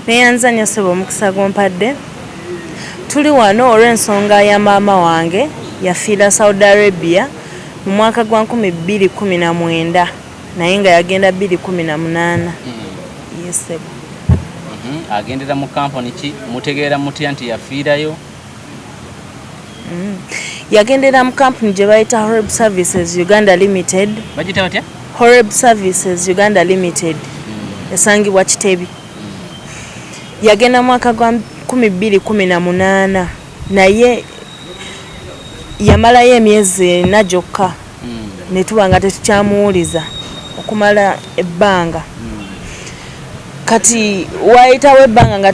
neyanzanya sebo omukisa gompadde. Tuli wano olw'ensonga ya maama wange yafiira Saudi Arabia mu mwaka gwa 2019 naye nga yagenda 2018. Yes sebo. Agendera mu kampuni ki mutegeera mutya nti yafiirayo? Yagendera mu kampuni gye bayita Horeb Services Uganda Limited. Bagita batya? Horeb Services Uganda Limited. Esangibwa Kitebi. Yagenda mwaka gwa 2018 naye yamalayo emyezi najokka ne tuba nga tetukyamuwuliza okumala ebbanga. Kati wayitawo ebbanga nga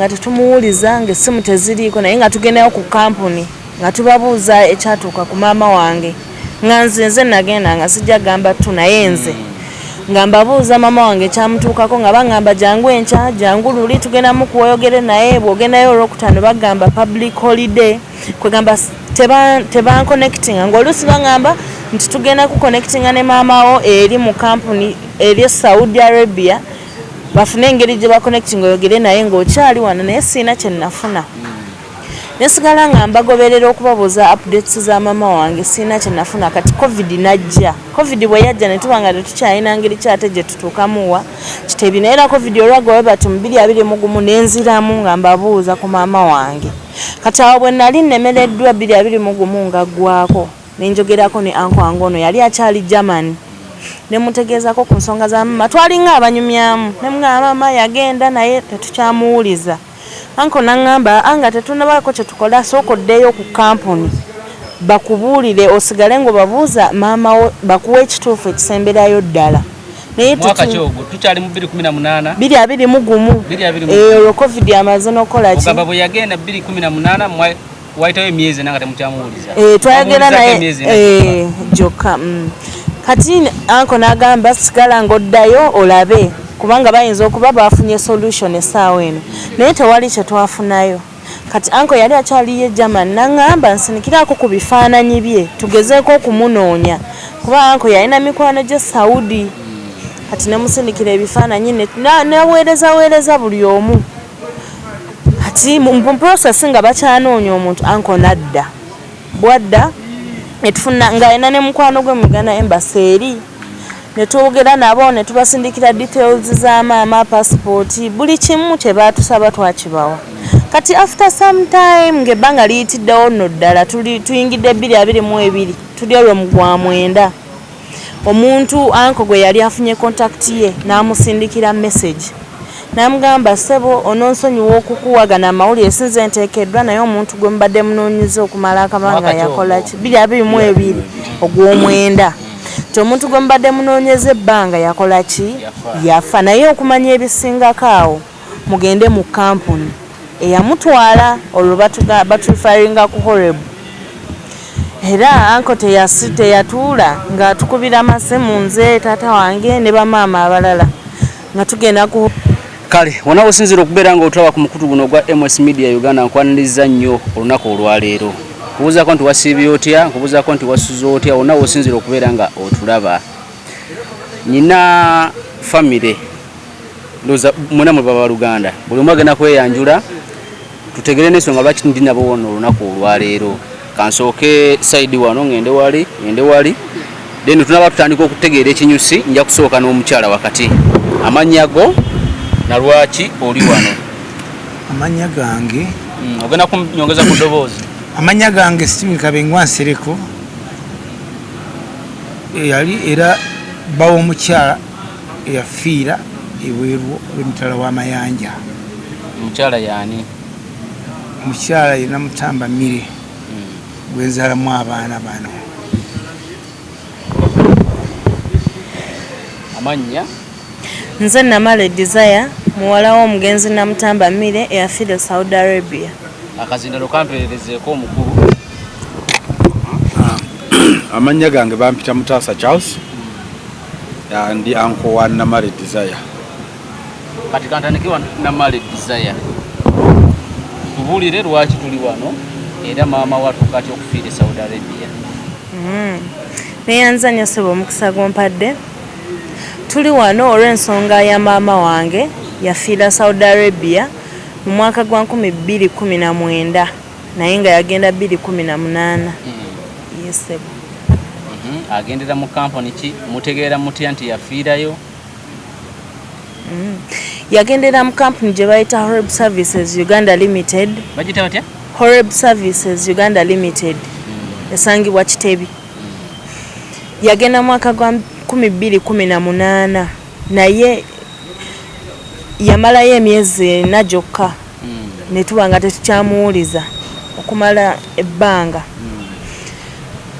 tetumuwuliza ng'essimu teziriiko naye nga tugendayo ku kampuni nga tubabuuza ekyatuuka ku maama wange nga nze nagenda nga sijja gamba tu naye nze nga mbabuuza maama wange kyamutuukako nga bagamba jangu enkya jangu luli tugenda mu kuwoyogere naye bw'ogendayo olwokutaano bagamba public holiday kwegamba tebanconnectinga ng'oluusi bagamba nti tugenda kuconnectinga ne maamawo eri mu kampuni eri Saudi Arabia bafune engeri gye baconnecting oyogere naye ng'okyali wano naye siina kye nnafuna. Nesigala nga mbagoberera okubabuuza updates za maama wange siina kye nnafuna kati covid najja. Covid bwe yajja ne tuba nga tetukyalina ngeri kyate gye tutuukamuwa Kitebi naye era covid olwagowe bati mu 2021 nenziramu nga mbabuuza ku maama wange. Kati awo bwe nali nnemereddwa 2021 nga ggwako ne njogerako ne anko angono yali akyali Germany. Ne mutegeezako ku nsonga za mama twalinga abanyumyamu ne mugamba mama yagenda naye tetukyamuwuliza. Anko nangamba anga tetunabako kye tukola sookoddeyo ku kampuni bakubuulire osigale ngo babuuza maama bakuwa ekituufu ekisemberayo ddala. Naye mwaka kyogo tukyali mu 2018 2021 olwo covid amaze n'okola ki ogamba bwe yagenda 2018 wayitayo emyezi nanga temukyamuwuliza. Twayagera naye jokka. Kati anko nagamba sigala ng'oddayo olabe kubanga bayinza okuba bafunye solution essaawa eno naye tewali kye twafunayo. Kati anko yali akyaliye German nangamba nsinikirako ku bifaananyi bye tugezeeko okumunoonya kuba anko yalina mikwano gye Saudi. Kati nemusinikira ebifaananyi neweereza buli omu. Kati mu process nga bakyanoonya omuntu anko nadda bwadda netufuna nga ena ne mukwano gwe Uganda Embassy eri netwogera nabo ne tubasindikira details za maama passport buli kimu kye batusaba twakibawa. Kati after some time ngebbanga liyitiddewo nno ddala tuyingidde 2022 tuli olwo mu gwa mwenda omuntu anko gwe yali afunye contact ye n'amusindikira message namugamba sebo ononsonyiwa okukuwagana amawulire sinze nteekeddwa naye omuntu gwe mbadde munoonyiza okumala akabanga yakola ki 2022 ogw'omwenda nti omuntu gwe mbadde munoonyeza ebbanga yakola ki yafa naye okumanya ebisingako awo mugende mu kampuni eyamutwala olwo batufaringa ku Horeb. Era anko teyatuula nga tukubira amasimu nze taata wange ne bamaama abalala nga tugenda ku kale wanawo sinzira okubeera nga otulaba ku mukutu guno gwa MS Media Uganda nkwaniriza nnyo olunaku olwaleero. Kubuuzaako nti wasiibye otya, kubuuzaako nti wasuze otya, wanawo osinzira okubeera nga otulaba. Nyina family ndoza mwena mwe baba Luganda buli omu agenda kweyanjula tutegere n'ensonga lwaki ndi nabo wono olunaku olwaleero. Kansooke side wano ngende wali then tunaba tutandika okutegeera ekinyusi nja kusooka n'omukyala wakati. Amannya go na lwaki oli wano? Amanya gange ogenda kunyongeza ku ddoboozi. Amanya gange Stephen Kabengwa Nsereko yali era bawo omukyala yafiira ebweru w'emutala w'amayanja. Omukyala yaani? Omukyala yina Mutamba Mire gwenzaalamu abaana bano. Amanya? Nze Namale Desire muwala w'omugenzi Namutamba Mire eyafiira Saudi Arabia. Akazindalo kampeerezeeko omukulu. Amanya gange bampita Mutaasa Charles ndi anko wa Namale Desire. Kati kantandikiwa Namale Desire tubuulire lwaki tuli wano era maama wattu kati okufiira Saudi Arabia. Neyanzanya sebo omukisa gompadde. Tuli wano olw'ensonga ya maama wange yafiira Saudi Arabia mu mwaka gwa 2019 naye nga yagenda 2018. Yes. Agendera mu kampuni ki mutegeera mutya nti yafiirayo? Yagendera mu kampuni gye bayita Horeb Services Uganda Limited. Bagita batya? Horeb Services Uganda Limited. Esangibwa Kitebi. Yagenda mu mwaka gwa 2018 naye yamalayo emyezi 4 gyokka ne tuba nga tetukyamuwuliza okumala ebbanga.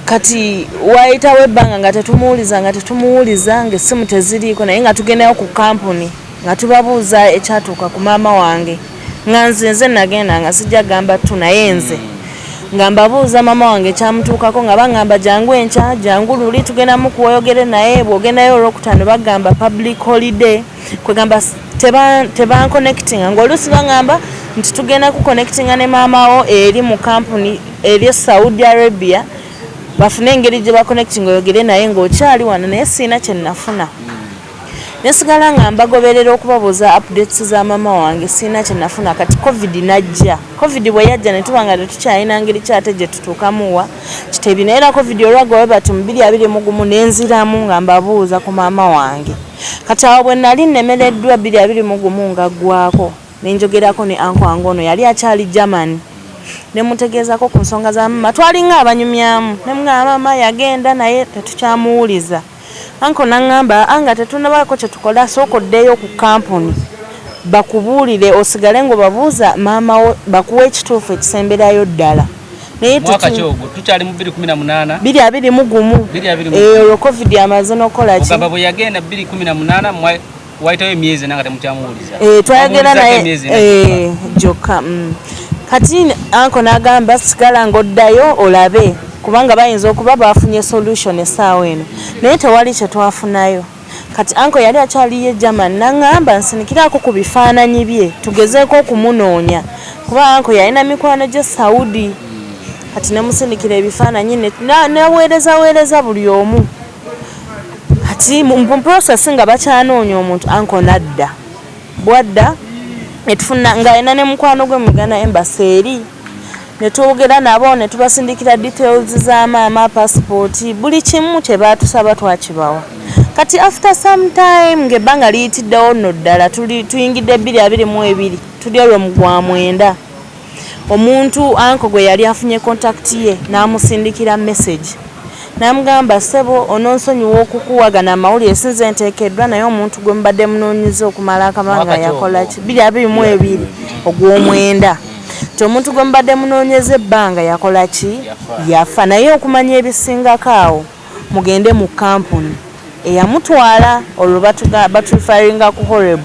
Kati wayitawo ebbanga nga tetumuwuliza ng'essimu teziriiko naye nga tugendayo ku kampuni nga tubabuuza ekyatuuka ku maama wange nga nze nagenda nga sijja gamba tu naye nze nga mbabuuza maama wange ekyamutuukako nga bagamba jangu enkya jangu luli tugendamu kuwoyogere naye bw'ogendayo olwokutaano bagamba public holiday kwegamba tebanconnectinga ng'oluusi bagamba nti tugenda kuconnectinga ne maama wo eri mu kampuni eri Saudi Arabia bafune engeri gye baconnecting oyogere naye ng'okyali wano naye siina kye nafuna. Nesigala nga mbagoberera okubabuuza updates za maama wange siina kye nafuna. Kati covid najja. Covid bwe yajja ne tuba nga tetukyalina ngeri kyate gye tutuukamuwa Kitebi naye era covid olwagwawe bati mu 2021 nenziramu nga mbabuuza ku maama wange. Kati awo bwe nali nnemereddwa 2021 nga ggwako nenjogerako ne anko wange ono yali akyali Germany. Nemutegeezako ku nsonga za mama twalinga abanyumyamu nemugamba mama yagenda naye tetukyamuwuliza. Anko nangamba anga tetunabaako kye tukola sooka oddeyo ku kampuni bakubuulire osigale ng'obabuuza maama wo bakuwa ekituufu ekisemberayo ddala. Naye mwaka kyogo tukyali mu 2018 2021 olwo covid amaze n'okola ki ogamba bwe yagenda 2018 wayitayo emyezi nanga temukyamuwuliza. Twayagera naye gyokka. Kati anko nagamba sigala ng'oddayo olabe kubanga bayinza okuba bafunye solution essaawa eno naye tewali kye twafunayo. Kati anko yali akyaliyo Germany nangamba nsinikirako ku bifaananyi bye tugezeeko okumunoonya kuba anko yalina mikwano gye Saudi. Kati nemusinikira ebifaananyi neweereza buli omu. Kati mu process nga bakyanoonya omuntu anko nadda bwadda netufuna nga ena ne mukwano gwe mu Uganda Embassy eri netwogera nabo ne tubasindikira details za maama passport buli kimu kye baatusaba twakibawa. Kati after some time ngebbanga liyitiddewo nno ddala tuyingidde 2022 tuli olwo mu gwa 9 omuntu anko gwe yali afunye contact ye n'amusindikira message namugamba sebo ononsonyiwa okukuwagana amawulire sinze nteekeddwa naye omuntu gwe mbadde munoonyiza okumala akamanga yakola ki 2022 ogw'omwenda ti omuntu gwe mbadde munoonyeza ebbanga yakola ki yafa naye okumanya ebisingako awo mugende mu kampuni eyamutwala olwo batufaringa ku Horeb.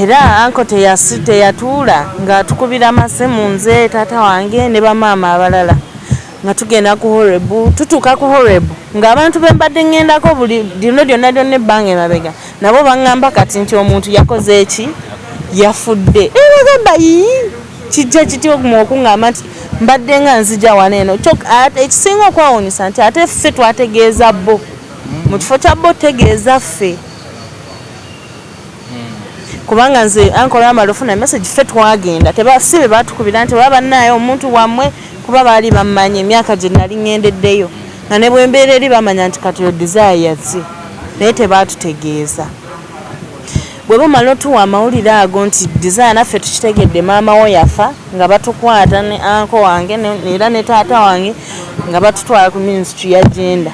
Era anko teyatuula ng'atukubira amasimu nze taata wange ne bamaama abalala nga tugenda ku Horeb. Tutuuka ku Horeb ng'abantu be mbadde ŋŋendako buli lino lyonna ebbanga emabega nabo baŋŋamba kati nti omuntu yakoze eki yafudde. Bagamba kijja kitya okuŋŋamba nti mbadde nga nzija wano eno ekisinga okwawunyisa nti ate ffe twategeeza bo mu kifo kya bo tegeeza ffe kubanga nze anko yamala ofuna message ffe twagenda si be baatukubira nti olaba naye omuntu wammwe kuba baali bammanyi emyaka gye nali ŋŋendeddeyo nga ne bwe mbeera eri bamanya nti kati yo desire yazze naye tebaatutegeeza. Bwe bamala otuwa amawulire ago nti desire naffe tukitegedde maama wo yafa nga batukwata ne anko wange era ne taata wange nga batutwala ku ministry ya gender.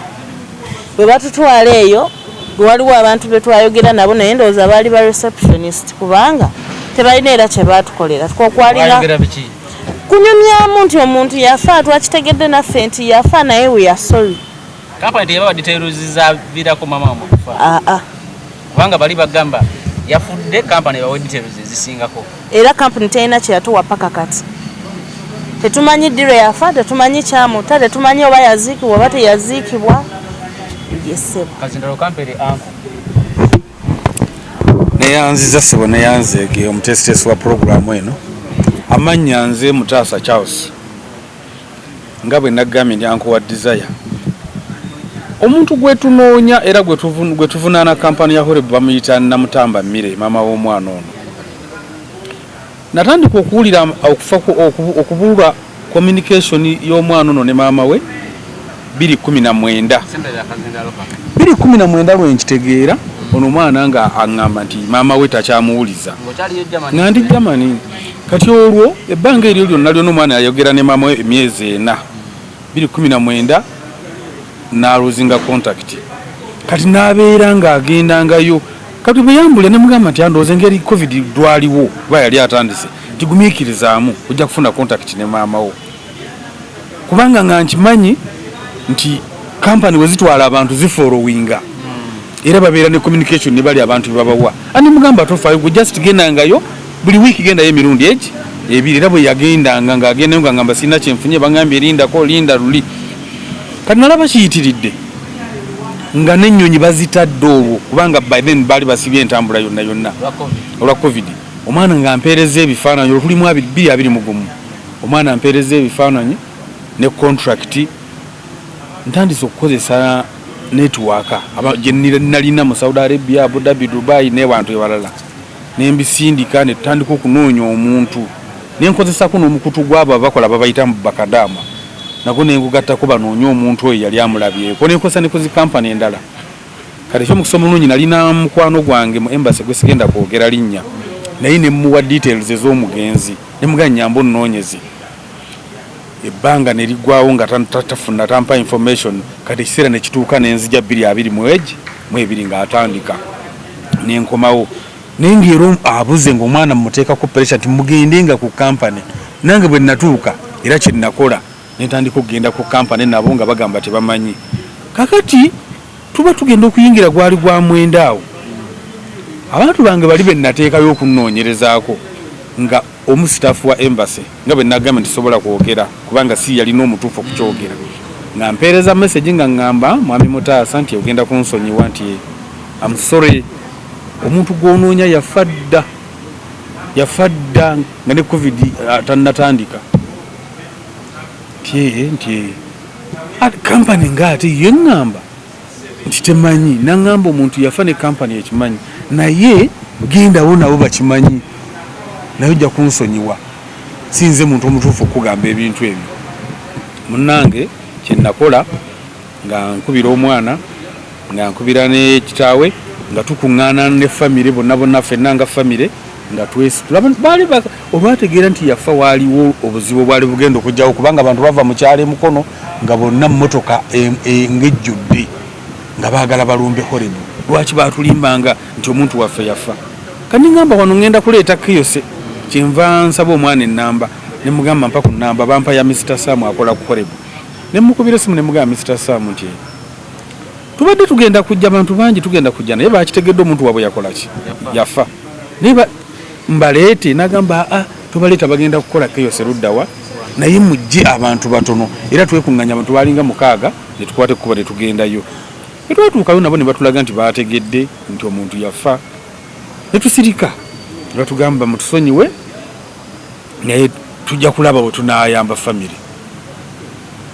Bwe batutwala eyo waliwo abantu be twayogera nabo naye ndowooza baali ba receptionist kubanga tebalina era kye baatukolera twokwalinga kunyumyamu nti omuntu yafa twakitegedde naffe nti yafa naye we yasoli. Kampuni teyaba details zavirako mama okufa. Kubanga bali bagamba yafudde kampuni bawe details zisingako. Era kampuni teyina kye yatuwa paka kati. Tetumanyi ddiro yafa, tetumanyi kyamuta, tetumanyi oba yaziikibwa oba teyaziikibwa. Yesebo. Kazindalo kampere anko. Neyanziza sebo neyanzege omutesitesi wa programu eno. Amanya nze Mutaasa Charles. Nga bwe nagambye ndi anko wa Desire. omuntu gwetunoonya era gwetuvunaana kampani ya Horeb bamuyita Namutamba Mire maama w'omwana ono. Natandika okuwulira okubulwa communication y'omwana ono ne maama we 2019. 2019 lwe nkitegeera ono mwana nga aŋŋamba nti maama we takyamuwuliza. Nga ndi Germany. Kati olwo ebbanga eryo lyonna lyonna omwana yayogera ne maama we emyezi 4. 2019 n'aluzinga contact. Kati n'abeera ng'agendangayo. Kati bwe yambula ne mugamba nti andooze engeri covid dwaliwo kuba yali atandise tigumiikirizaamu ojja kufuna contact ne maama wo. Kubanga nga nkimanyi nti kampani we zitwala abantu zifollowinga era babeera ne communication ne bali abantu babawa. Ani mugamba tofaayo gwe just gendangayo buli wiiki gendayo emirundi egi ebiri era bwe yagendanga ng'agendayo nga ngamba sirina kyenfunye bangambye lindako linda luli. Kati nalaba kiyitiridde nga n'ennyonyi bazitadde olwo kubanga by then baali basibye entambula yonna olwa covid. Omwana nga mpeereza ebifaananyi olulimu 221 omwana ampeereza ebifaananyi ne contract ntandise okukozesa network gye nalina mu Saudi Arabia, Abu Dhabi, Dubai n'ebantu ebalala nembisindika ne tutandika okunoonya omuntu nenkozesako n'omukutu gw'abo abakola babayita mu bakadama nago nengugattako banoonya omuntu oyo yali amulabyeko nenkozesa nekozi kampani endala. Kati ekyomukusoma olungi nalina mukwano gwange mu embassy gwe sigenda kwogera linnya naye ne muwa details ez'omugenzi ne muganyambo nnoonyezi. Ebbanga ne liggwawo nga tafuna tampa information. Kati ekiseera ne kituuka n'enzija 2022 ng'atandika nenkomawo naye ng'era abuze ng'omwana mmuteekako pressure nti mugendenga ku kampani. Nange bwe natuuka era kye nakola nentandika okugenda ku kampani nabo nga bagamba tebamanyi. Kakati tuba tugenda okuyingira gwali gwa mwenda awo abantu bange bali be nateekayo okunnoonyerezaako nga omusitafu wa embassy nga bwe nagamba nti sobola kwogera kubanga si yalina omutuufu okukyogera nga mpeereza message nga ngamba mwami Mutaasa nti ogenda kunsonyiwa nti I'm sorry omuntu gw'onoonya yafadda nga ne covid tannatandika nti kampani ng'ate ye ngamba nti temanyi nangamba omuntu yafa ne kampani ekimanyi naye gendawo nabo bakimanyi naye ojja kunsonyiwa sinze muntu omutuufu okugamba ebintu ebyo. Munnange kye nakola nga nkubira omwana nga nkubira ne kitaawe nga tukuŋŋaana ne famire bonna ffenna nga famire nga baali olwategeera nti yafa waaliwo obuzibu bwali bugenda okujjawo kubanga abantu bava mu kyalo emukono nga bonna mmotoka ng'ejjudde nga baagala balumbe Horeb. Lwaki baatulimbanga nti omuntu waffe yafa? Kani ngamba wano ngenda kuleeta kiyose kyenva nsaba omwana ennamba ne mugamba mpa ku nnamba bampa ya Mr. Sam akola ku Horeb. Ne mukubira simu ne mugamba Mr. Sam nti tubadde tugenda kujja abantu bangi tugenda kujja naye bakitegedde omuntu wabwe yakola ki yafa. Naye mbaleete nagamba tubaleeta bagenda kukola kiyose luddawa naye mujje abantu batono era twekuŋŋanya abantu balinga 6 ne tukwate kuba ne tugendayo. Etwatuukayo nabo ne batulaga nti baategedde nti omuntu yafa ne tusirika ne batugamba mutusonyiwe naye tujja kulaba bwe tunaayamba famire.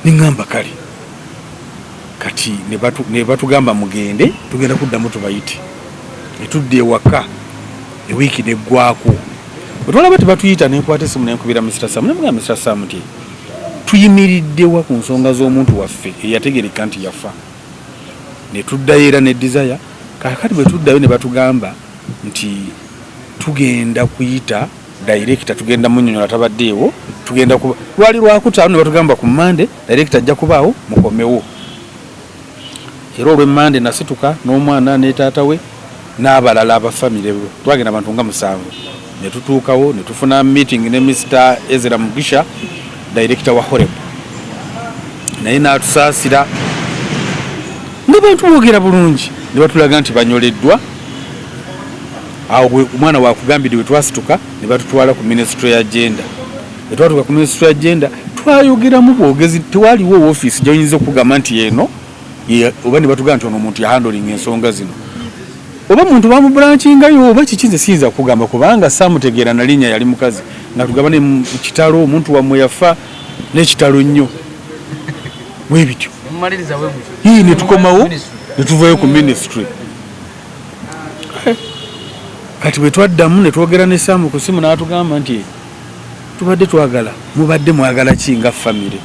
Ningamba kale kati ne batugamba mugende tugenda kuddamu tubayite ne tudda ewaka ewiiki neggwako. Bwe twalaba tebatuyita nenkwata essimu nenkubira Mr. Sam ne mugamba Mr. Sam nti tuyimiriddewa ku nsonga z'omuntu waffe eyategereka nti yafa. Ne tuddayo era ne desire kakati bwe tuddayo ne batugamba nti tugenda kuyita director tugenda munnyonnyola tabaddeewo tugenda kuba lwali lwakutaano ne batugamba ku Monday director ajja kubaawo mukomewo. Era olw'e Monday nasituka n'omwana ne taata we n'abalala abafamire bwe twagenda abantu nga 7 ne tutuukawo ne tufuna meeting ne Mr. Ezra Mugisha director wa Horeb naye n'atusaasira n'abantu boogera bulungi ne batulaga nti banyoleddwa. Awo omwana wakugambire we twasituka ne batutwala ku ministry ya gender. Ne twatuuka ku ministry ya gender twayogeramu bwogezi tewaliwo office gy'oyinza okugamba nti eno oba ne batugamba nti ono omuntu yahandling ensonga zino oba muntu bamubranchingayo oba kikinze siyinza kugamba kubanga samutegeera na linnya yali mukazi nga tugabane mu omuntu wamwe yafa n'ekitalo nnyo bwe bityo. Mmaliriza we hii netukomawo netuvayo ku ministry kati bwe twaddamu ne twogera ne Sam ku simu n'atugamba nti tubadde twagala mubadde mwagala ki nga family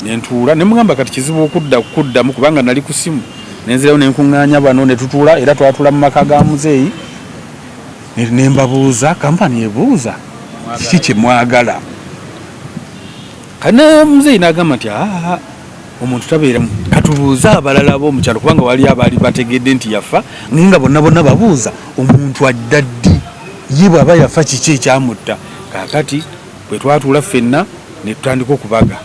nentuula ne mugamba kati kizibu okuddamu kubanga nali ku simu nenzirayo nenkuŋŋaanya bano ne tutuula era twatula mu maka ga muzeeyi ne mbabuuza kampani ebuuza kiki kye mwagala kana muzeeyi n'agamba nti omuntu tabeeramu katubuuza abalala b'omukyalo kubanga wali abaali bategedde nti yafa nga bonna babuuza omuntu adda ddi ye bw'aba yafa kiki ekyamutta kaakati bwe twatuula ffenna ne tutandika okubaga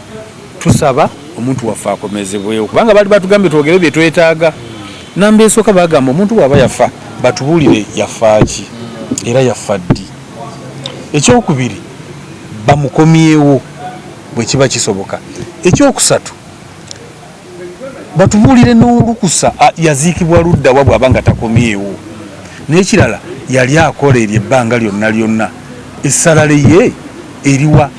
tusaba omuntu waffe akomezebwewo kubanga baali batugambye twogere bye twetaaga namba esooka bagamba omuntu bw'aba yafa batubuulire yafa ki era yafa ddi ekyokubiri bamukomyewo bwe kiba kisoboka ekyokusatu batubuulire n'olukusa yaziikibwa ludda wa bw'aba nga takomyewo n'ekirala yali akola eryo ebbanga lyonna essalale ye eriwa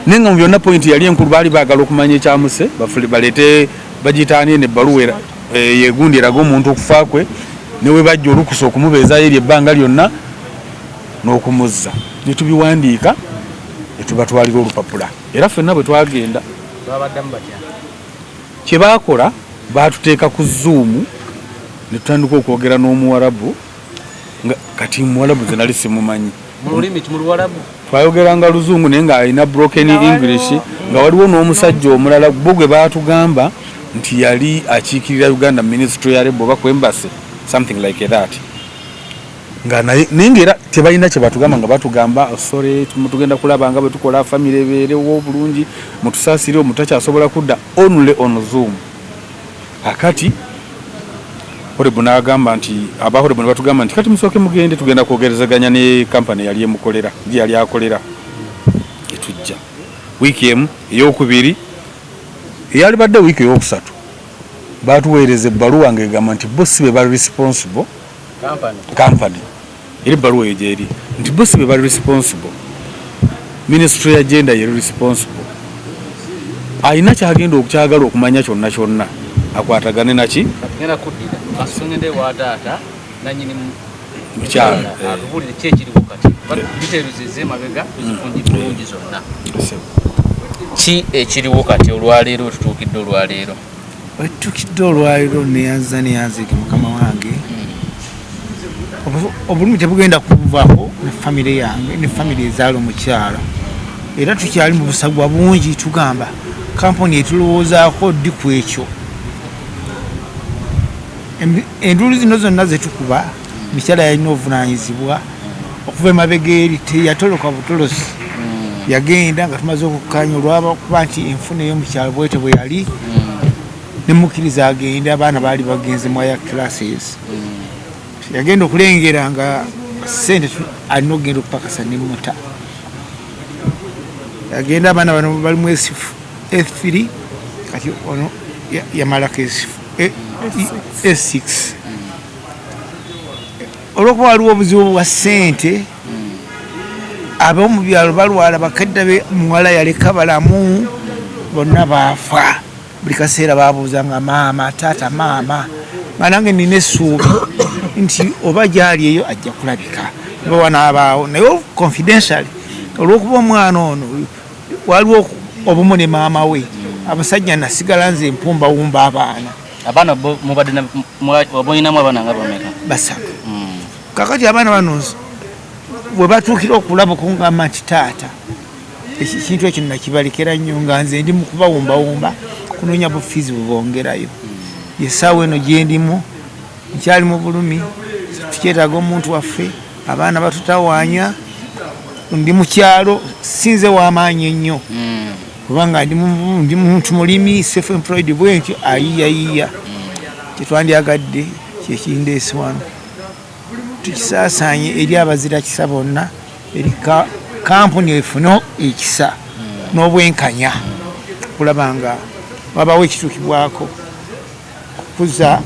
nenga mu byonna pointi yali enkulu baali baagala okumanya ekyamuse baleete bagitaanie nebbaluwa yegundi eraga omuntu okufa kwe newe bajja olukusa okumubeezaayo eryo ebbanga lyonna n'okumuzza ne tubiwandiika ne tubatwalira olupapula era ffenna bwe twagenda kye baakola baatuteeka ku Zoom ne tutandika okwogera n'omuwarabu nga kati muwarabu ze nali simumanyi twayogeranga luzungu naye ng'alina broken English nga waliwo n'omusajja omulala bo gwe baatugamba nti yali akiikirira Uganda Ministry ya Labour oba Embassy something like that nga naye ng'era tebalina kye batugamba nga batugamba sorry tugenda kulaba nga bwe tukola family ebeerewo bulungi mutusaasire omutakyasobola kudda only on Zoom akati Horebu n'agamba nti abahorebu ne batugamba nti kati musooke mugende tugenda kwogerezaganya ne kampani yali emukolera gye yali akolera etujja wiiki emu ey'okubiri eyali badde wiiki ey'okusatu baatuweereza ebbaluwa ng'egamba nti bossi be bali responsible kampani era ebbaluwa eyo gyeri nti bossi be bali responsible ministry ya genda yeri responsible alina kyagenda okukyagala okumanya kyonna akwatagane naki asongende wa data nanyini mukyala atubulire kyekiriwo kati biteruzize mabega tuzifunjibulungi zonna ki ekiriwo kati olwaleero tutuukidde olwaleero wetukidde olwaleero neyanzike mukama wange obulumi tebugenda kuvaako ne famire yange ne famire ezaala omukyala era tukyali mu busagwa bungi tugamba kampuni etulowoozaako ddi ku ekyo enduulu zino zonna zetukuba mikyala yalina obuvunanyizibwa okuva emabega eri teyatoloka butolosi yagenda nga tumaze okukkaanya olwabakuba nti enfuna ey'omukyalo bwete bwe yali nemukkiriza agende abaana baali bagenze mu higher classes yagenda okulengera nga sente alina okugenda okupakasa nemota yagenda abaana bano balimu S3 kati ono yamalako S6 olwokuba waliwo obuzibu bwa ssente ab'omu byalo balwala bakadde be muwala yaleka balamu bonna baafa buli kaseera babuuza nga maama taata maama nga nange nina essuubi nti oba gyali eyo ajja kulabika bawanaabaawo naye confidentially olwokuba omwana ono waliwo obumu ne maama we abasajja nasigala nze empumbawumba abaana mubadde wabonyinamu abaana nga bameka basatu kakati abaana bano bwe batuukira okulaba okungamba nti taata ekintu ekyo nakibalekera nnyo nga nze ndi mu kubawumbawumba kunoonya bufiizi bubongerayo yesaawa eno gye ndimu nkyali mu bulumi tukyetaaga omuntu waffe abaana batutawaanya ndi mu kyalo sinze w'amaanyi ennyo kubanga ndi muntu mulimi self employed bwentyo ayiyayiya kyetwandyagadde kyekindeese wano tukisaasaanye eri abazira kisa bonna eri kampuni efune ekisa n'obwenkanya kulaba nga wabawo ekituukibwako okukuza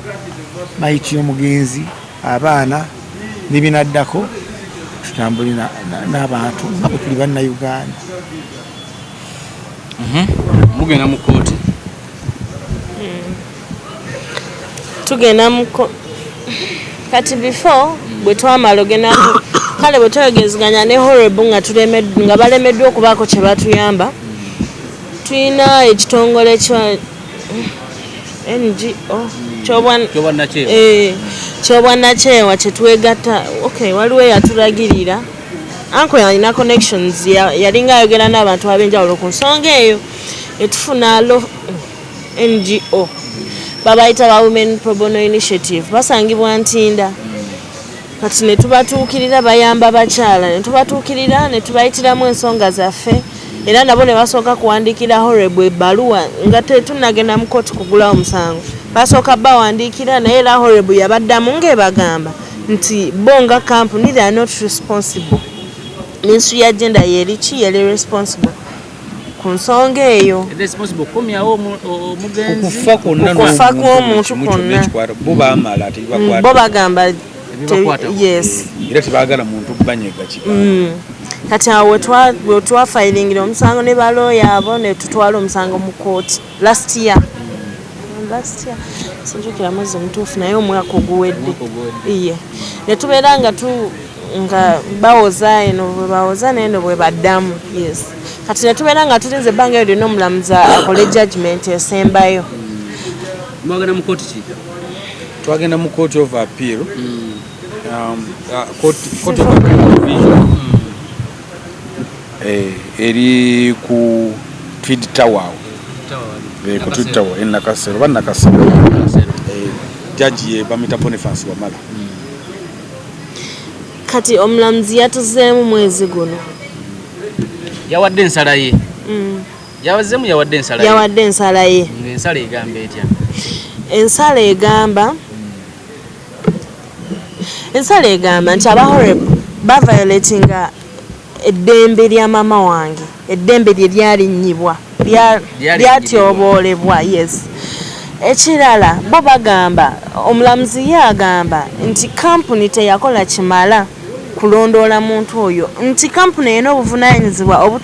mayiti y'omugenzi abaana n'ebinaddako tutambule n'abantu nga bwe tuli bannayuganda mugenda mu kooti tugenda mu kati before bwe twamala ogenda kale bwe twegeziganya ne horrible nga balemeddwa okubaako kye batuyamba tulina ekitongole kya NGO kyobwannakyewa kyetwegatta waliwo eyatulagirira anko yalina connections yalinga ayogera n'abantu ab'enjawulo ku nsonga eyo etufuna NGO babayita ba Women Pro Bono Initiative basangibwa Ntinda kati ne tubatuukirira bayamba bakyala ne tubatuukirira ne tubayitiramu ensonga zaffe era nabo ne basooka kuwandiikira horrible ebbaluwa nga tetunnagenda mu kooti kugulawo musango basooka bawandiikira naye era horrible yabaddamu ng'ebagamba nti bo nga Kampuni they are not responsible ministry ya gender yeriki yali responsible ku nsonga eyo okufa kw'omuntu kwonna bo bagamba yes era tebaagala muntu banyega kati awo bwe twafayiringira omusango ne balooya abo ne tutwala omusango mu kooti last year sinjukira mwezi omutuufu naye omwaka oguwedde iye ne tubeera nga bawoza eno bwe bawoza neno bwe baddamu yes kati ne tubeera nga tulinze ebbanga eryo lyonna omulamuzi akole judgment esembayo twagenda mu court of appeal court of appeal division eri ku Tweed Tower ku Tweed Tower en Nakasero judge ye bamita Boniface Wamala kati omulamuzi yatuzeemu mwezi guno yawadde ensala ye yawadde ensala ye ensala egamba etya ensala egamba nti abahorrible baviolatinga eddembe lya mama wange eddembe lye lyalinnyibwa lyatyoboolebwa yes ekirala bo bagamba omulamuzi ye agamba nti Kampuni teyakola kimala kulondoola muntu oyo nti Kampuni erina obuvunaanyizibwa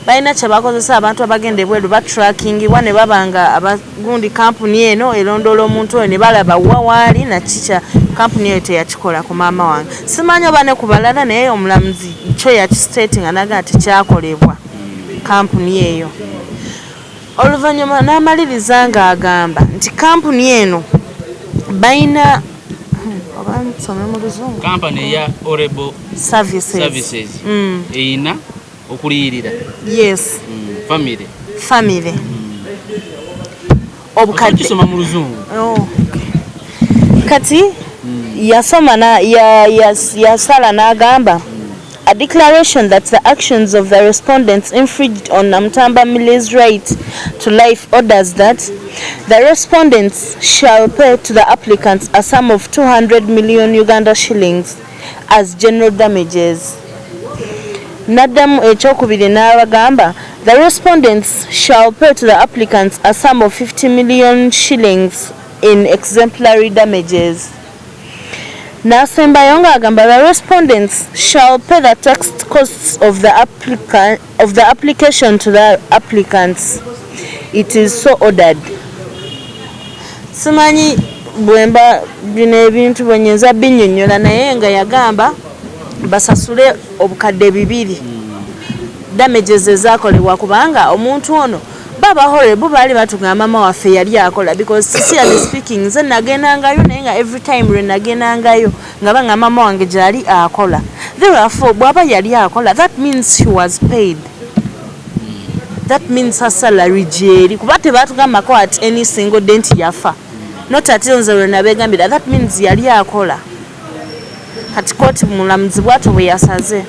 balina kye bakozesa abantu abagenda ebweru batrackingibwa ne babanga abagundi Kampuni eno erondoola omuntu oyo ne balaba wawaali nakikya Kampuni eyo teyakikola ku maama wange simanyi oba ne ku balala naye omulamuzi kyo yakistatinga naga nti kyakolebwa Kampuni eyo oluvannyuma n'amaliriza ng'agamba nti Kampuni eno balina Kampuni ya Horrible Services eyina okuliyirira yes family obukadde kisoma mu luzungu kati yasoma yasala n'agamba a declaration that the actions of the respondents infringed on Namtamba Millie's right to life orders that the respondents shall pay to the applicants a sum of 200 million Uganda shillings as general damages. Naddamu ekyokubiri n'abagamba the respondents shall pay to the applicants a sum of 50 million shillings in exemplary damages. Nasembayo ng'agamba the respondents shall pay the tax costs of the application to the applicants. It is so ordered. Simanyi bwemba bino ebintu bwenyeza binnyonnyola naye nga yagamba basasule obukadde 2 damages ezaakolebwa kubanga omuntu ono baba horrible baali batugamba mama waffe yali akola because sincerely speaking nze nagendangayo naye nga every time lwe nagendangayo nga banga mama wange gyali akola therefore bwaba yali akola that means she was paid that means her salary gyeri kuba tebatugambako at any single day nti yafa not ati nze lwe nabegambira that means yali akola kati kooti mulamuzi bwatyo bwe yasaze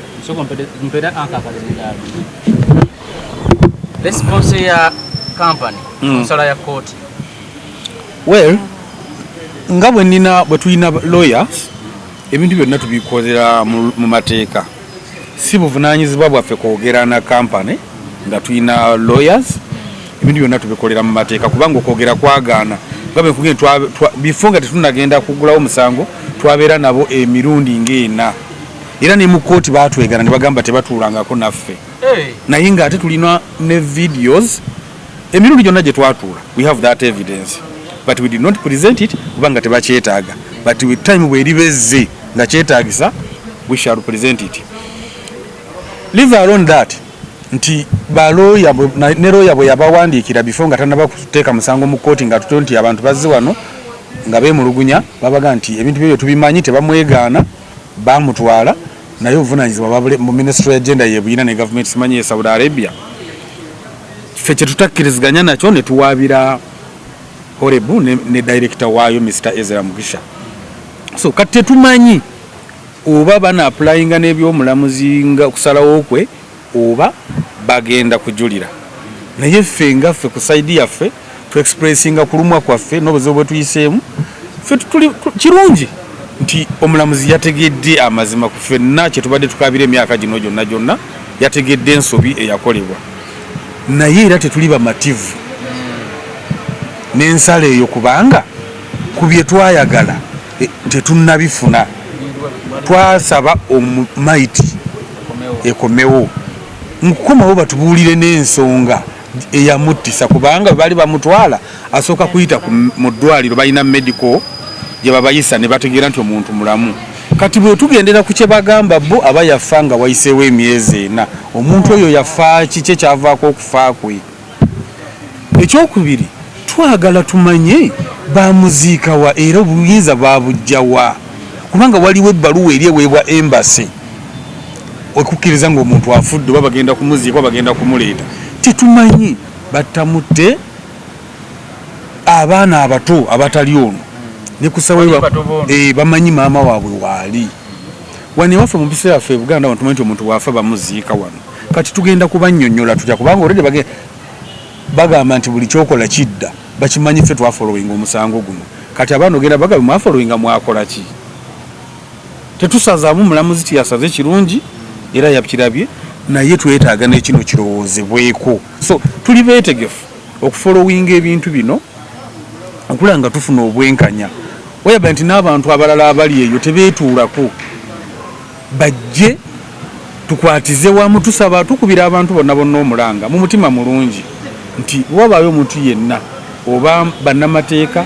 response ya Kampuni nsala ya court well nga bwe tulina lawyers ebintu byonna tubikozera mu mateeka si buvunaanyizibwa bwaffe kwogera na Kampuni nga tulina lawyers ebintu byonna tubikolera mu mateeka kubanga okwogera kwagaana nga bwe bifo nga tetunagenda kugulawo musango twabeera nabo emirundi ng'ena era ne mu kooti baatwegana ne bagamba tebatuulangako naffe naye ng'ate tulina ne videos emirundi gyonna gye twatuula we have that evidence but we did not present it kubanga tebakyetaaga but with time bweribezze nga kyetaagisa we shall present it. Leave alone that nti baloya ne lawyer bwe yabawandiikira before nga tanaba kuteeka musango mu kooti nga tuto nti abantu bazze wano nga beemulugunya babaga nti ebintu byo tubimanyi tebamwegaana bamutwala naye obuvunanyizibwa babule mu ministry ya gender yebuyina ne government simanyi ya Saudi Arabia ffe kye tutakkiriziganya nakyo ne tuwaabira Horebu ne director wayo Mr. Ezra Mugisha. So kati tetumanyi oba bana applyinga n'ebyomulamuzi nga okusalawo kwe oba bagenda kujulira naye ffe nga ffe ku side yaffe tu expressinga kulumwa kwaffe n'obuzibu bwe tuyiseemu ffe tuli kirungi nti omulamuzi yategedde amazima ku ffenna kye tubadde tukabira emyaka gino gyonna yategedde ensobi eyakolebwa naye era tetuli bamativu n'ensala eyo kubanga ku bye twayagala tetunnabifuna twasaba omumaiti ekomewo nkukomawo batubuulire n'ensonga eyamuttisa kubanga bali bamutwala asooka kuyita mu ddwaliro balina medical gye babayisa ne bategeera nti omuntu mulamu kati bwe tugendera ku kye bagamba bo aba yafa nga wayiseewo emyezi ena omuntu oyo yafa kiki kyavaako okufa kwe. Ekyokubiri twagala tumanye bamuziikawa era obuyinza babujjawa kubanga waliwo ebbaluwa eri eweebwa embassy okukkiriza ng'omuntu afudde oba bagenda kumuziika oba bagenda kumuleeta tetumanyi battamutte abaana abato abatali ono ne kusawe bamanyi maama waabwe waali wano ewaffe mu biseera ffe Buganda wano tumanyi nti omuntu waafa bamuziika wano kati tugenda kubannyonnyola tutya kubanga olwedde bagamba nti buli kyokola kidda bakimanyi ffe twafolowinga omusango guno kati abaana ogenda bagamba mwafolowinga mwakola ki tetusazaamu mulamuzi tiyasaze kirungi era yakirabye naye twetaaga n'ekino kirowoozebweko so tuli beetegefu okufolowinga ebintu bino okulaba nga tufuna obwenkanya wayaba nti n'abantu abalala abali eyo tebeetuulako bajje tukwatize wamu tusaba tukubira abantu bonna omulanga mu mutima mulungi nti wabaayo omuntu yenna oba bannamateeka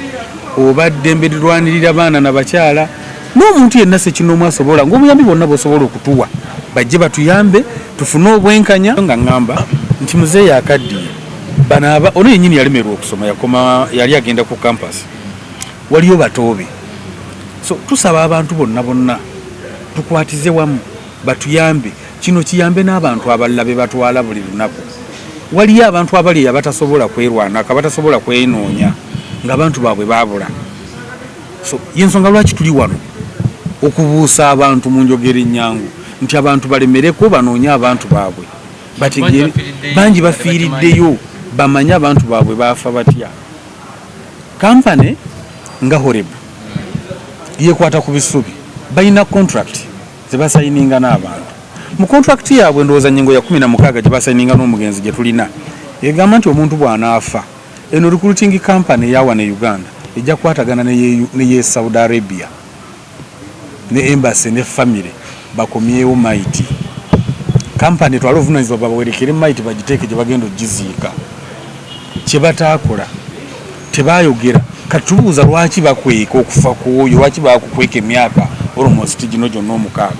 oba ddembe lirwanirira baana nabakyala n'omuntu yenna sekinomu asobola ng'obuyambi bonna bw'osobola okutuwa bajje batuyambe tufune obwenkanya nga ngamba nti muzeeyi akaddiye banaba ono yennyini yalemerwa okusoma yali agenda ku campus waliyo batoobe so tusaba abantu bonna tukwatize wamu batuyambe kino kiyambe n'abantu abalala be batwala buli lunaku waliyo abantu abali abatasobola kwerwana akabatasobola kwenoonya ng'abantu baabwe baabula so yensonga lwaki tuli wano okubuusa abantu mu njogera ennyangu nti abantu balemereko banoonya abantu baabwe bategere bangi bafiiriddeyo bamanye abantu baabwe baafa batya. Kampuni nga Horebu yekwata ku bisubi balina contract ze basayininga n'abantu mu contract yaabwe ndowooza nyengo ya 16 gye basayininga n'omugenzi gye tulina egamba nti omuntu bw'anaafa eno recruiting company yawa ne Uganda ejja kwatagana ne Saudi Arabia ne embassy ne family bakomyewo maiti kampani twala ovunanyizibwa babawerekere maiti bagiteeke gye bagenda ogiziika kye bataakola tebayogera katubuuza lwaki bakweka okufa kwoyo lwaki bakukweka emyaka almost gino gyonna 6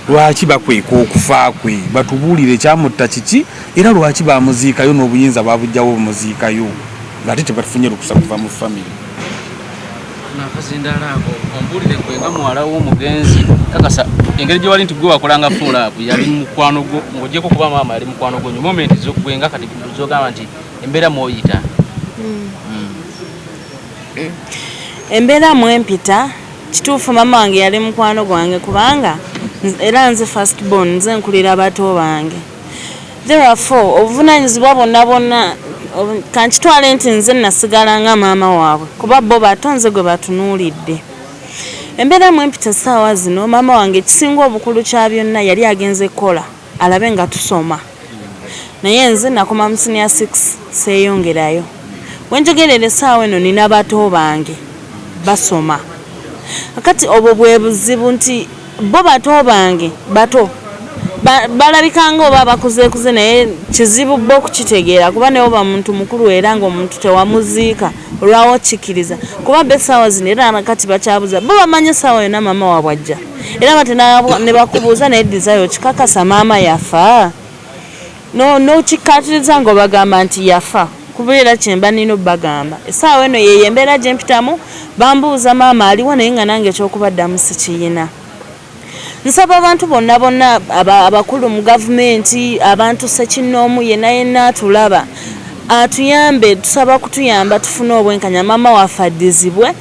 lwaki bakweka okufa kwe batubuulire ekyamutta kiki era lwaki bamuziikayo n'obuyinza babujjawo bumuziikayo ng'ate tebatufunye lukusa kuva mu family nakazindalaako ombulire gwe nga muwala w'omugenzi kakasa engeri gye wali nti gwe wakolanga fuulaapu yali mukwano gwo ng'ogyeko kuba maama yali mukwano gwo moment gwe nga kati zogamba nti embeera mwoyita embeera mwempita kituufu maama wange yali mukwano gwange kubanga era nze first born nze nkulira abato bange therefore obuvunanyizibwa bonna kankitwale nti nze nasigala nga maama waabwe kuba bo bato nze gwe batunuulidde embeera mwempita essaawa zino maama wange kisinga obukulu kya byonna yali agenze kola alabe nga tusoma naye nze nakoma mu senior 6 seeyongerayo wenjogerera essaawa eno nina bato bange basoma akati obwo bwe buzibu nti bo bato bange bato balabikanga oba bakuzeekuze naye kizibu bbo okukitegeera kuba naye oba muntu mukulu era ng'omuntu tewamuziika olwawo okkikiriza kuba essaawa zino era nakati bakyabuza bo bamanye essaawa yonna maama waabwe ajja era bate ne bakubuuza naye ddizayo kikakasa maama yafa n'okikkaatiriza ng'obagamba nti yafa kubeera kyemba nina obbagamba essaawa eno yeyo embeera gye mpitamu bambuuza maama aliwo naye nga nange ekyokubaddamu sikiyina. Nsaba abantu bonna abakulu mu gavumenti abantu sekinnoomu yenna atulaba atuyambe tusaba kutuyamba tufune obwenkanya maama waffe addizibwe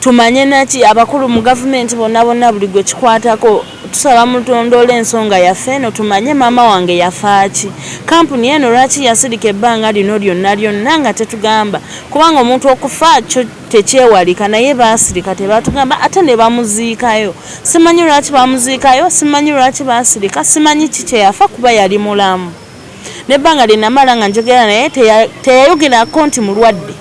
tumanye naki abakulu mu gavumenti bonna buli gwe kikwatako tusaba mutondoola ensonga yaffe eno tumanye maama wange yafaaki kampuni eno lwaki yasirika ebbanga lino lyonna nga tetugamba kubanga omuntu okufa kyo tekyewalika naye baasirika tebatugamba ate ne bamuziikayo simanyi lwaki bamuziikayo simanyi lwaki baasirika simanyi ki kyeyafa kuba yali mulamu nebbanga linamala nga njogera naye teyayogerako nti mulwadde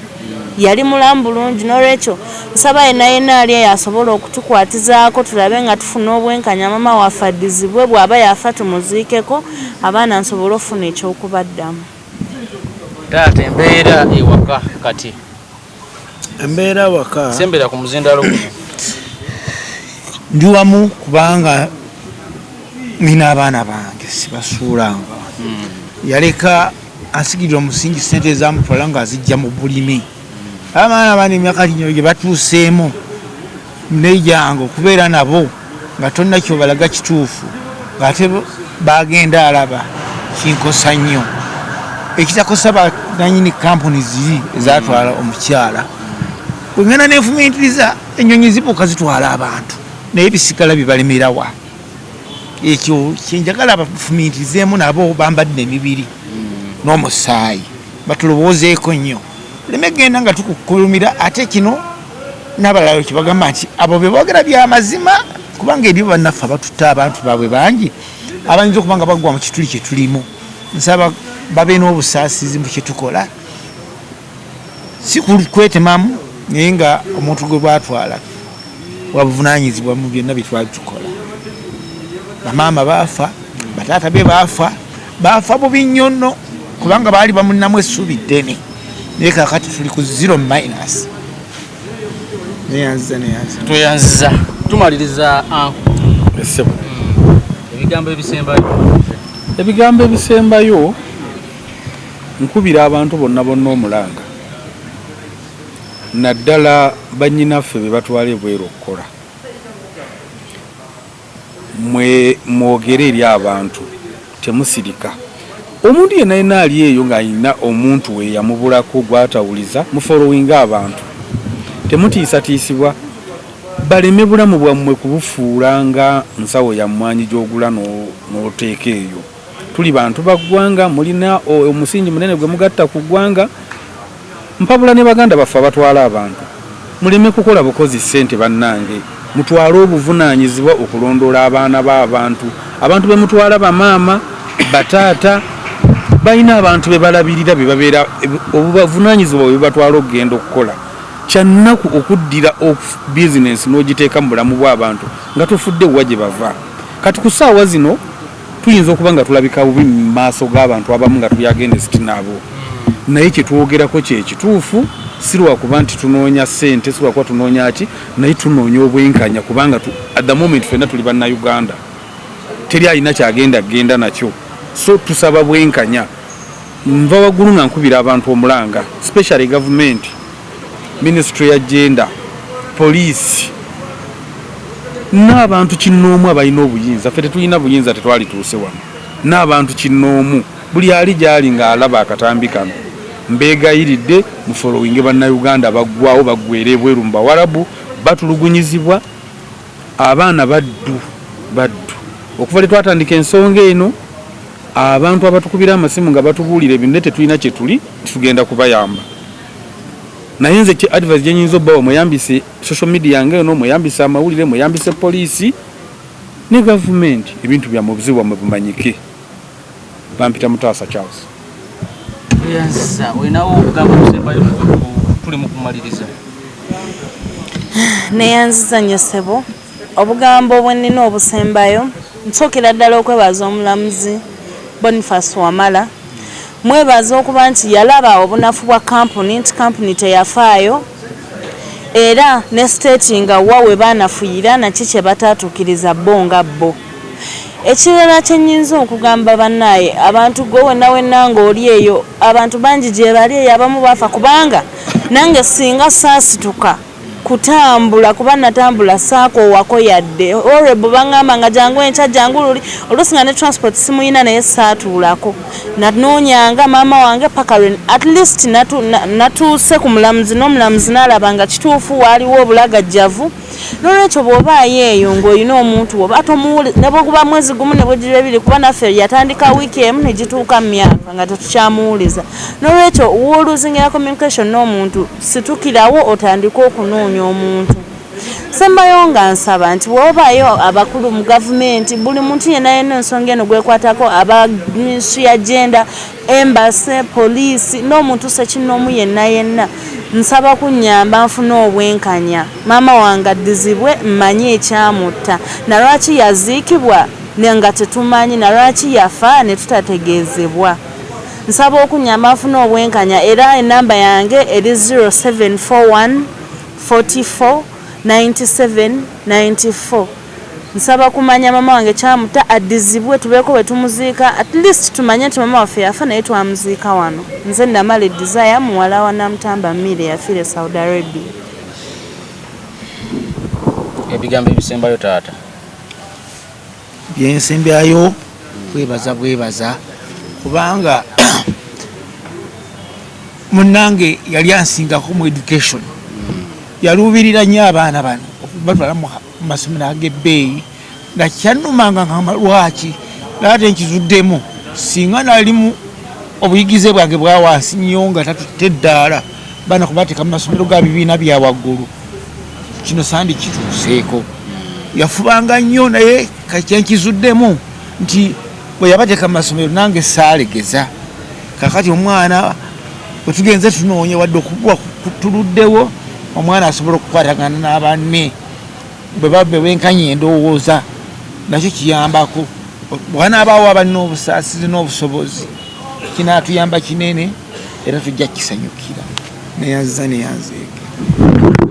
yali mulamu bulungi n'olwekyo nsaba yenna ali yasobola okutukwatizaako tulabe nga tufuna obwenkanya maama waffe addizibwe bw'aba yafa tumuziikeko abaana nsobole ofuna ekyokubaddamu. Taata embeera ewaka kati embeera waka sembera ku muzindalo guno ndi wamu kubanga nina abaana bange sibasuulanga yaleka asigirira omusingi sente ezamutwala nga azijja mu bulimi abaana bani emyaka gino gye batuuseemu nejange okubeera nabo nga tonna kyobalaga kituufu ng'ate bagenda alaba kinkosa nnyo ekitakosa bananyini kampuni ziri ezatwala omukyala bwengana nenfumiitiriza ennyonyi zibuuka zitwala abantu naye bisigala bibalemerawa ekyo kyenjagala bafumiitirizeemu nabo bambadde emibiri n'omusaayi batulowoozeeko nnyo leme genda nga tukukulumira ate kino n'abalala kibagamba nti abo be boogera by'amazima kubanga eri bannaffe abatutta abantu baabwe bangi abayinza okuba nga bagwa mu kituli kye tulimu nsaba babe n'obusaasizi mu kyetukola si kwetemamu naye nga omuntu gwe batwala wabuvunaanyizibwa mu byonna bye twali tukola bamaama baafa bataata be baafa bubi nnyo nno kubanga baali bamunamu essuubi ddene naye kakati tuli ku zero minus tweyanziza tumaliriza essebo ebigambo ebisembayo nkubira abantu bonna omulanga naddala bannyinaffe be batwala ebweru okukola mwogere eri abantu temusirika omuntu yenna ali eyo ng'alina omuntu we yamubulako gw'atawuliza mufolowinga abantu temutiisatiisibwa baleme bulamu bwammwe kubufuula nga nsawo yammwanyi gy'ogula n'oteeka eyo tuli bantu ba ggwanga mulina omusingi munene gwe mugatta ku ggwanga mpabula ne baganda baffe abatwala abantu muleme kukola bukozi ssente bannange mutwale obuvunaanyizibwa okulondoola abaana b'abantu abantu be mutwala bamaama bataata balina abantu be balabirira be babeera obuvunaanyizibwa bwe batwala okugenda okukola kyannaku okuddira bizinesi n'ogiteeka mu bulamu bw'abantu nga tufudde wa gye bava kati ku ssaawa zino tuyinza okuba nga tulabika bubi mu maaso g'abantu abamu nga tuyagende siti nabo naye kyetwogerako kyekituufu si lwakuba nti tunoonya ssente si lwakuba tunoonya ki naye tunoonya obwenkanya kubanga at the moment ffenna tuli bannayuganda teri alina kyagenda genda nakyo so tusaba bwenkanya nva waggulu nga nkubira abantu omulanga specially government ministry ya gender police n'abantu kinnoomu abalina obuyinza ffe tetulina buyinza tetwalituuse wano n'abantu kinnoomu buli ali gyali ng'alaba akatambi kano mbeegayiridde mufolowinge bannayuganda baggwawo baggwera ebweru mu bawarabu batulugunyizibwa abaana baddu okuva lwe twatandika ensonga eno abantu abatukubira amasimu nga batubuulira ebintu tetulina kye tuli tugenda kubayamba naye nze advice gye nyinza obbawa mweyambise social media ngeno mweyambise amawulire mweyambise poliisi ne gavumenti ebintu byammwe obuzibu bwammwe bumanyike bampita Mutaasa Charles tuli mu kumaliriza neyanziza nnyo ssebo obugambo bwe nnina obusembayo nsookera ddala okwebaza omulamuzi Boniface Wamala mwebaza okuba nti yalaba obunafu bwa kampuni nti kampuni teyafaayo era ne state nga wawe baanafuuyira nakyo kye bataatukiriza bo nga bo. Ekirala kye nnyinza okugamba bannaaye abantu gwe wenna ng'oli eyo abantu bangi gye bali eyo abamu baafa kubanga nange singa saasituka kutambula kuba natambula saako wako yadde orebo bangamba nga jangu enkya jangu luli oluusi nga ne transport simuyina naye saatuulako nanoonyanga maama wange paka at least natuuse ku mulamuzi n'omulamuzi n'alaba nga kituufu waaliwo obulagajjavu n'olwekyo bw'obaayo eyo ng'olina omuntu woba atomuwuliza ne bwekuba mwezi gumu ne bwegira ebiri kuba naffe yatandika wiiki emu ne gituuka mu myaka nga tetukyamuwuliza n'olwekyo wooluzingira communication n'omuntu situkirawo otandike okunoonya omuntu. Sembayo nga nsaba nti bw'obaayo abakulu mu gavumenti buli muntu yenna ensonga eno gwekwatako aba ministry ya gender embassy poliisi n'omuntu sekinoomu yenna nsaba kunnyamba nfune obwenkanya maama wange addizibwe mmanyi ekyamutta na lwaki yaziikibwa nga tetumanyi na lwaki yafa ne tutategeezebwa. Nsaba okunnyamba nfune obwenkanya era enamba yange eri 0741 44 97 94. Nsaba kumanya mama wange kyamutta addizibwe tubeeko bwe tumuziika at least tumanye nti mama waffe yafa naye twamuziika wano. Nze Namale Desire muwala wa Namutamba Mire yafiira Saudi Arabia. Ebigambo ebisembayo taata? Byensembayo bwebaza kubanga munnange yali ansingako mu education yaluubirira nnyo abaana bano okubatwala mu masomero ag'ebbeeyi nga kyannumanga ngamba lwaki naate nkizuddemu singa nalimu obuyigize bwange bwa wansi nnyo nga tatutte eddaala baana kubateeka mu masomero ga bibiina bya waggulu kino sandi kituuseeko yafubanga nnyo naye kakyenkizuddemu nti bwe yabateeka mu masomero nange saalegeza kakati omwana bwe tugenze tunoonya wadde okugwa tuluddewo omwana asobola okukwatagana n'abanne bwe babbe bwenkanya endowooza nakyo kiyambako bwanaabaawo abalina obusaasizi n'obusobozi kinaatuyamba kinene era tujja kukisanyukira neyanzeeke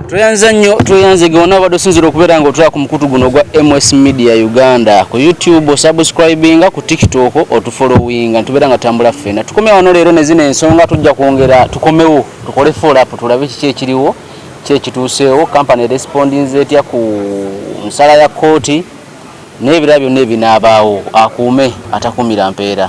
tweyanza nnyo tweyanzege wonna obadde osinzira okubeera nga otulaba ku mukutu guno gwa MS Media Uganda ku YouTube osubscribinga ku TikTok otufollowinga ntubeera nga tambula ffena tukomye wano leero ne zino ensonga tujja kwongera tukomewo tukole follow up tulabe kiki ekiriwo kyekituuseewo kampani respondinze etya ku nsala ya kooti n'ebirala byonna ebinaabaawo akuume atakumira mpeera.